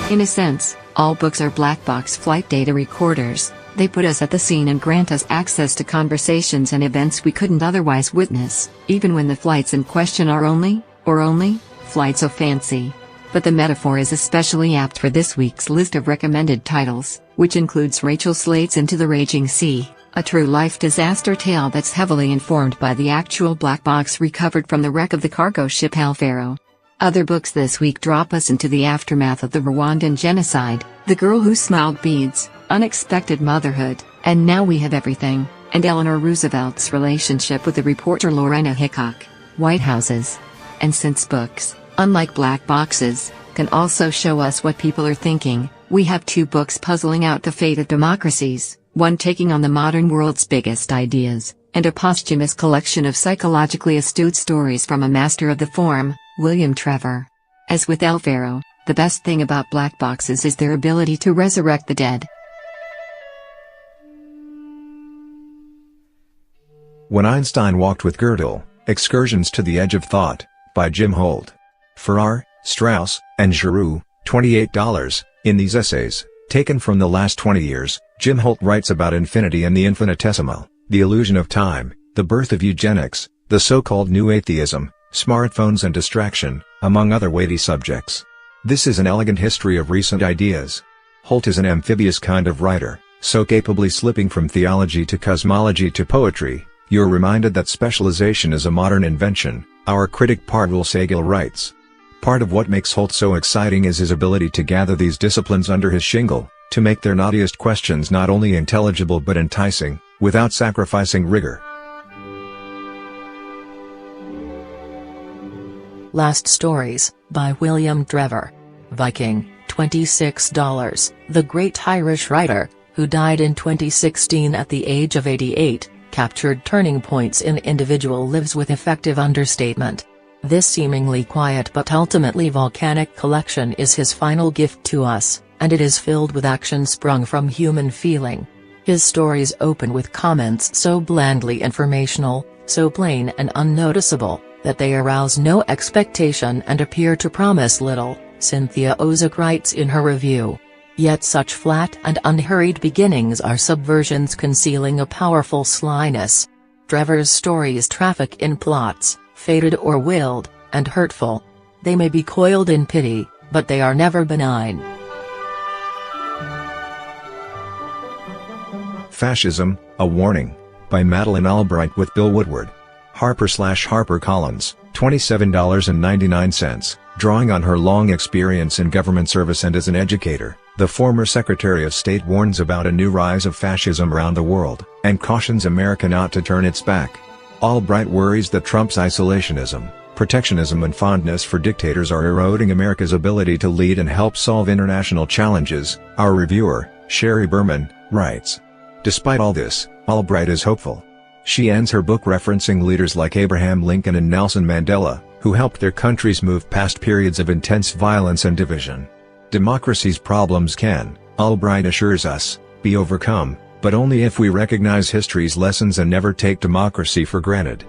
In a sense, all books are black box flight data recorders. They put us at the scene and grant us access to conversations and events we couldn't otherwise witness, even when the flights in question are only flights of fancy. But the metaphor is especially apt for this week's list of recommended titles, which includes Rachel Slate's Into the Raging Sea, a true life disaster tale that's heavily informed by the actual black box recovered from the wreck of the cargo ship Alfaro. Other books this week drop us into the aftermath of the Rwandan genocide, The Girl Who Smiled Beads, Unexpected Motherhood, and Now We Have Everything, and Eleanor Roosevelt's relationship with the reporter Lorena Hickok. White Houses and Since books, unlike black boxes, can also show us what people are thinking, we have two books puzzling out the fate of democracies, one taking on the modern world's biggest ideas, and a posthumous collection of psychologically astute stories from a master of the form, William Trevor. As with Alfaro, the best thing about black boxes is their ability to resurrect the dead. When Einstein Walked with Gödel, Excursions to the Edge of Thought, by Jim Holt. Farrar, Straus, and Giroux, $28. In these essays, taken from the last 20 years, Jim Holt writes about infinity and the infinitesimal, the illusion of time, the birth of eugenics, the so-called new atheism, smartphones and distraction, among other weighty subjects. This is an elegant history of recent ideas. Holt is an amphibious kind of writer, so capably slipping from theology to cosmology to poetry, you're reminded that specialization is a modern invention, our critic Parvil Sagil writes. Part of what makes Holt so exciting is his ability to gather these disciplines under his shingle, to make their knottiest questions not only intelligible but enticing, without sacrificing rigor. Last Stories, by William Trevor. Viking, $26. The great Irish writer, who died in 2016 at the age of 88, captured turning points in individual lives with effective understatement. This seemingly quiet but ultimately volcanic collection is his final gift to us, and it is filled with action sprung from human feeling. His stories open with comments so blandly informational, so plain and unnoticeable, that they arouse no expectation and appear to promise little, Cynthia Ozak writes in her review. Yet such flat and unhurried beginnings are subversions concealing a powerful slyness. Trevor's stories traffic in plots, fated or willed, and hurtful. They may be coiled in pity, but they are never benign. Fascism, A Warning, by Madeleine Albright with Bill Woodward. Harper/HarperCollins, $27.99. Drawing on her long experience in government service and as an educator, the former Secretary of State warns about a new rise of fascism around the world, and cautions America not to turn its back. Albright worries that Trump's isolationism, protectionism and fondness for dictators are eroding America's ability to lead and help solve international challenges, our reviewer, Sherry Berman, writes. Despite all this, Albright is hopeful. She ends her book referencing leaders like Abraham Lincoln and Nelson Mandela, who helped their countries move past periods of intense violence and division. Democracy's problems can, Albright assures us, be overcome, but only if we recognize history's lessons and never take democracy for granted.